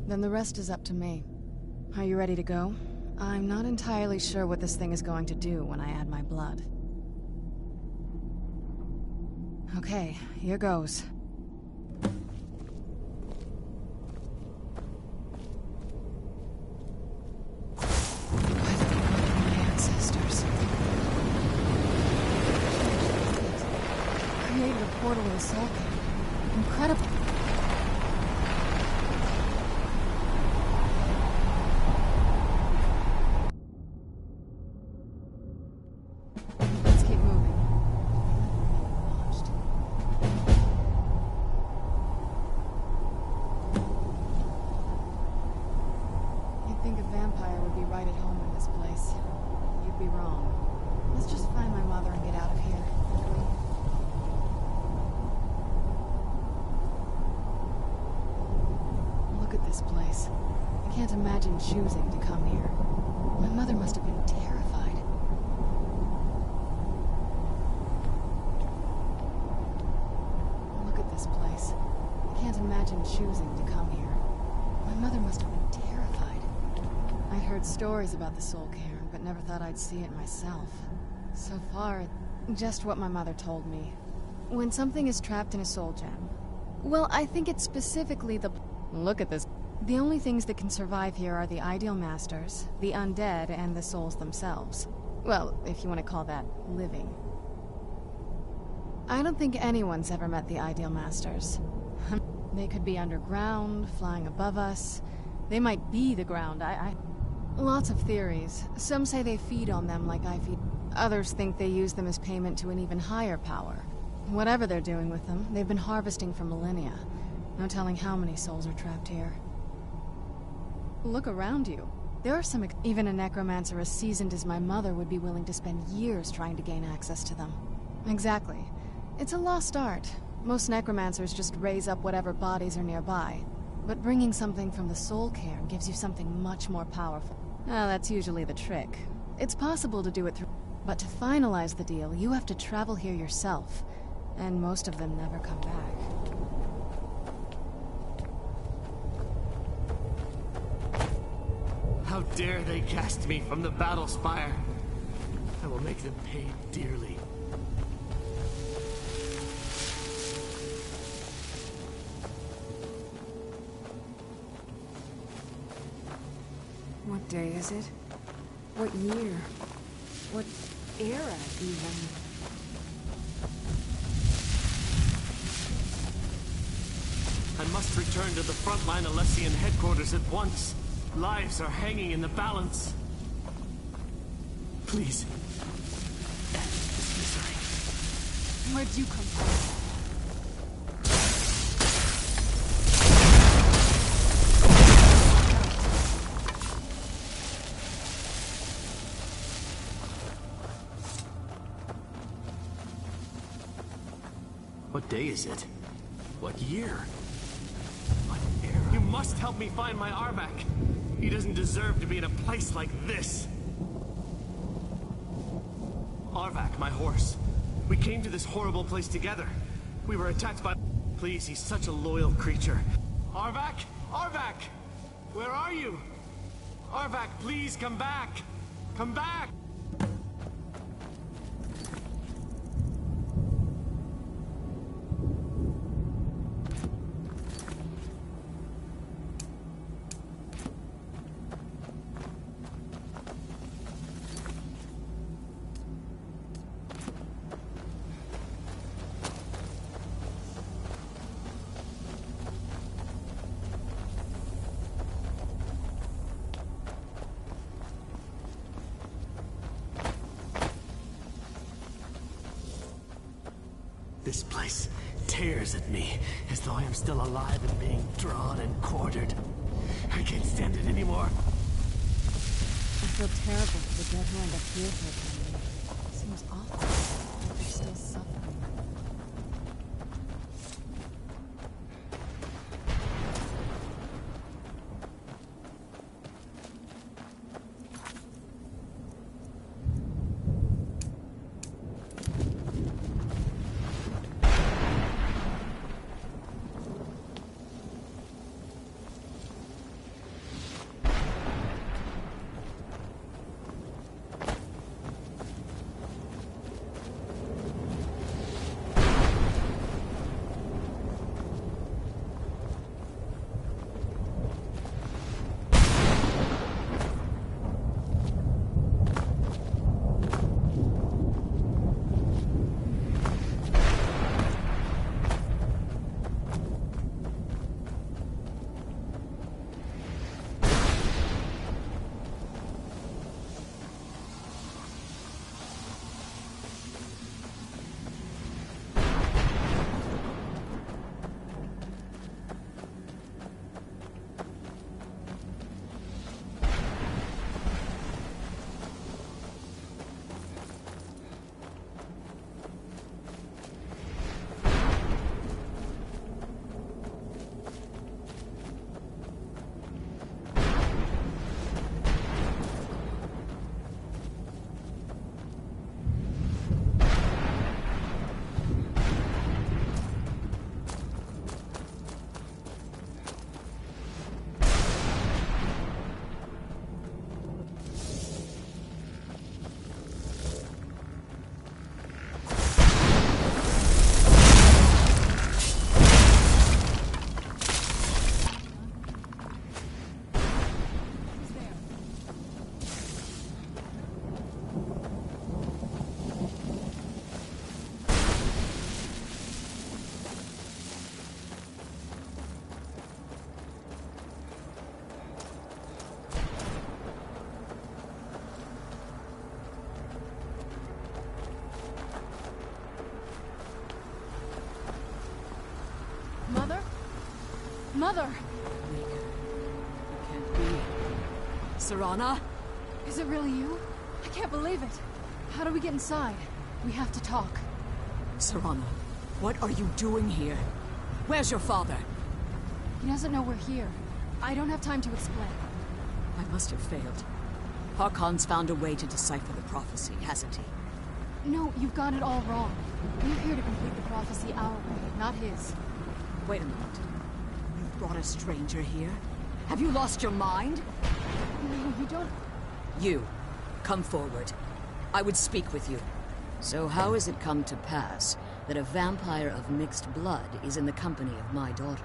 Then the rest is up to me. Are you ready to go? I'm not entirely sure what this thing is going to do when I add my blood. Okay, here goes. Created a portal with a soul cave. Incredible. Let's keep moving. Launched. You'd think a vampire would be right at home in this place. You'd be wrong. Let's just find my mother and get out of here. Look at this place. I can't imagine choosing to come here. My mother must have been terrified. Look at this place. I can't imagine choosing to come here. My mother must have been terrified. I'd heard stories about the soul cairn, but never thought I'd see it myself. So far, just what my mother told me. When something is trapped in a soul gem, well, I think it's specifically the... Look at this. The only things that can survive here are the ideal masters, the undead, and the souls themselves. Well, if you want to call that living. I don't think anyone's ever met the ideal masters. They could be underground, flying above us. They might be the ground. Lots of theories. Some say they feed on them like I feed. Others think they use them as payment to an even higher power. Whatever they're doing with them, they've been harvesting for millennia. No telling how many souls are trapped here. Look around you. There are some... Even a necromancer as seasoned as my mother would be willing to spend years trying to gain access to them. Exactly. It's a lost art. Most necromancers just raise up whatever bodies are nearby. But bringing something from the soul cairn gives you something much more powerful. That's usually the trick. It's possible to do it through... But to finalize the deal, you have to travel here yourself. And most of them never come back. How dare they cast me from the battle spire? I will make them pay dearly. What day is it? What year? What era, even? I must return to the frontline Alessian headquarters at once. Lives are hanging in the balance. Please. End this misery. Where'd you come from? What day is it? What year? What era? You must help me find my Arvak. He doesn't deserve to be in a place like this. Arvak, my horse. We came to this horrible place together. We were attacked by... Please, he's such a loyal creature. Arvak? Arvak! Where are you? Arvak, please come back! Come back! This place tears at me, as though I am still alive and being drawn and quartered. I can't stand it anymore. I feel terrible for the dead who end up here for a time. It seems awful, like they're still suffering. Mother! It can't be. Serana? Is it really you? I can't believe it. How do we get inside? We have to talk. Serana, what are you doing here? Where's your father? He doesn't know we're here. I don't have time to explain. I must have failed. Harkon's found a way to decipher the prophecy, hasn't he? No, you've got it all wrong. We're here to complete the prophecy our way, not his. Wait a minute. You've brought a stranger here? Have you lost your mind? No, you don't... You, come forward. I would speak with you. So how has it come to pass that a vampire of mixed blood is in the company of my daughter?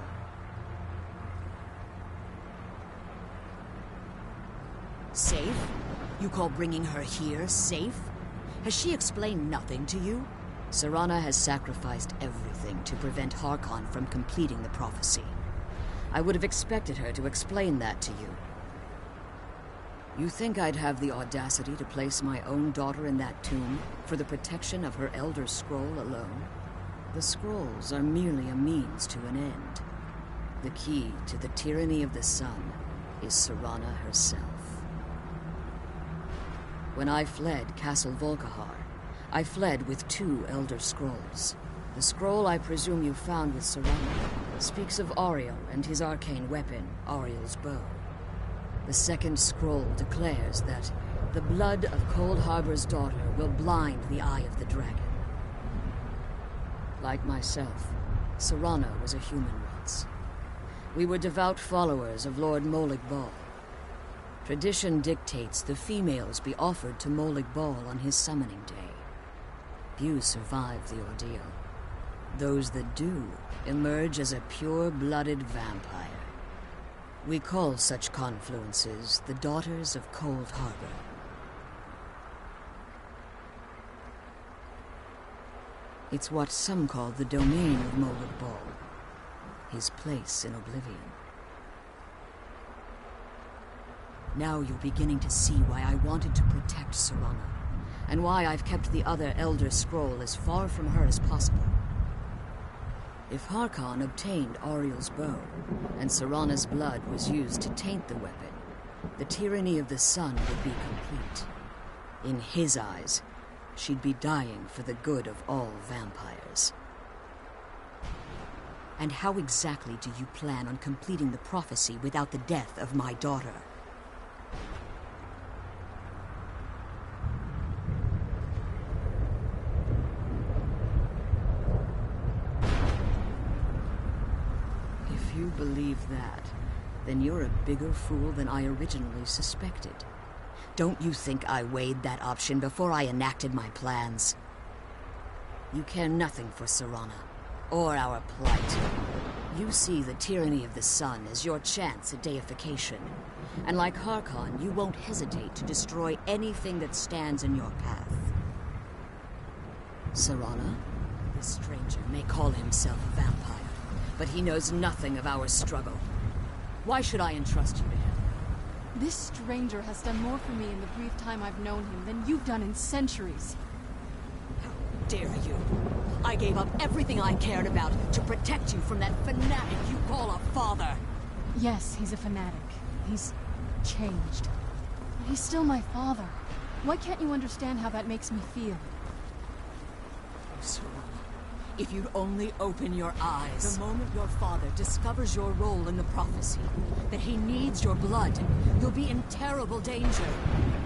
Safe? You call bringing her here safe? Has she explained nothing to you? Serana has sacrificed everything to prevent Harkon from completing the prophecy. I would have expected her to explain that to you. You think I'd have the audacity to place my own daughter in that tomb for the protection of her Elder Scroll alone? The scrolls are merely a means to an end. The key to the tyranny of the sun is Serana herself. When I fled Castle Volkihar, I fled with 2 Elder Scrolls. The scroll I presume you found with Serana speaks of Auriel and his arcane weapon, Auriel's bow. The second scroll declares that the blood of Cold Harbor's daughter will blind the eye of the dragon. Like myself, Serana was a human once. We were devout followers of Lord Molig Bal. Tradition dictates the females be offered to Molig Bal on his summoning day. Few survive the ordeal. Those that do emerge as a pure-blooded vampire. We call such confluences the Daughters of Cold Harbor. It's what some call the domain of Molig Bal, his place in oblivion. Now you're beginning to see why I wanted to protect Serana, and why I've kept the other Elder Scroll as far from her as possible. If Harkon obtained Auriel's bow, and Serana's blood was used to taint the weapon, the tyranny of the sun would be complete. In his eyes, she'd be dying for the good of all vampires. And how exactly do you plan on completing the prophecy without the death of my daughter? If you believe that, then you're a bigger fool than I originally suspected. Don't you think I weighed that option before I enacted my plans? You care nothing for Serana, or our plight. You see the tyranny of the sun as your chance at deification. And like Harkon, you won't hesitate to destroy anything that stands in your path. Serana, this stranger may call himself a vampire, but he knows nothing of our struggle. Why should I entrust you to him? This stranger has done more for me in the brief time I've known him than you've done in centuries. How dare you? I gave up everything I cared about to protect you from that fanatic you call a father. Yes, he's a fanatic. He's changed. But he's still my father. Why can't you understand how that makes me feel? Serana, if you'd only open your eyes. The moment your father discovers your role in the prophecy, that he needs your blood, you'll be in terrible danger.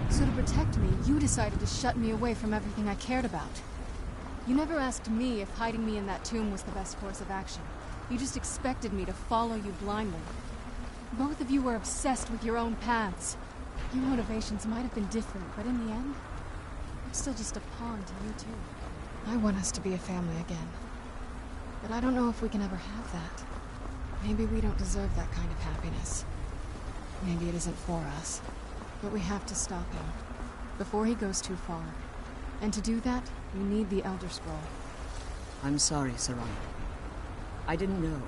So to protect me, you decided to shut me away from everything I cared about. You never asked me if hiding me in that tomb was the best course of action. You just expected me to follow you blindly. Both of you were obsessed with your own paths. Your motivations might have been different, but in the end, I'm still just a pawn to you two. I want us to be a family again. But I don't know if we can ever have that. Maybe we don't deserve that kind of happiness. Maybe it isn't for us. But we have to stop him, before he goes too far. And to do that, we need the Elder Scroll. I'm sorry, Serana. I didn't know.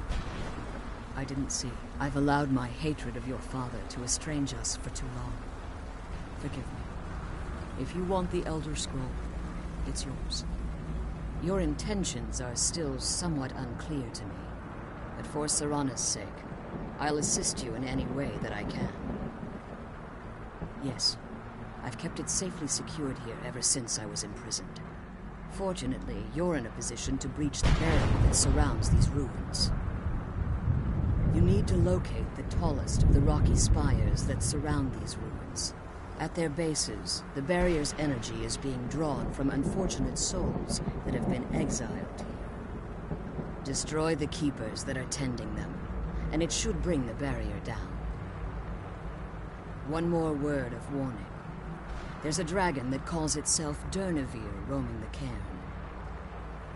I didn't see. I've allowed my hatred of your father to estrange us for too long. Forgive me. If you want the Elder Scroll, it's yours. Your intentions are still somewhat unclear to me, but for Serana's sake, I'll assist you in any way that I can. Yes, I've kept it safely secured here ever since I was imprisoned. Fortunately, you're in a position to breach the barrier that surrounds these ruins. You need to locate the tallest of the rocky spires that surround these ruins. At their bases, the barrier's energy is being drawn from unfortunate souls that have been exiled here. Destroy the keepers that are tending them, and it should bring the barrier down. One more word of warning. There's a dragon that calls itself Durnevere roaming the cairn.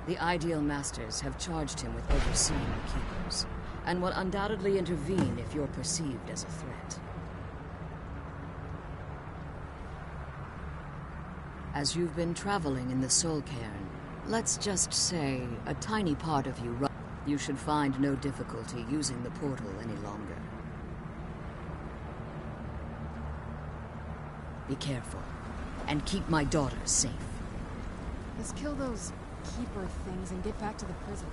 The Ideal Masters have charged him with overseeing the keepers, and will undoubtedly intervene if you're perceived as a threat. As you've been traveling in the Soul Cairn, let's just say a tiny part of you should find no difficulty using the portal any longer. Be careful, and keep my daughter safe. Let's kill those keeper things and get back to the prison.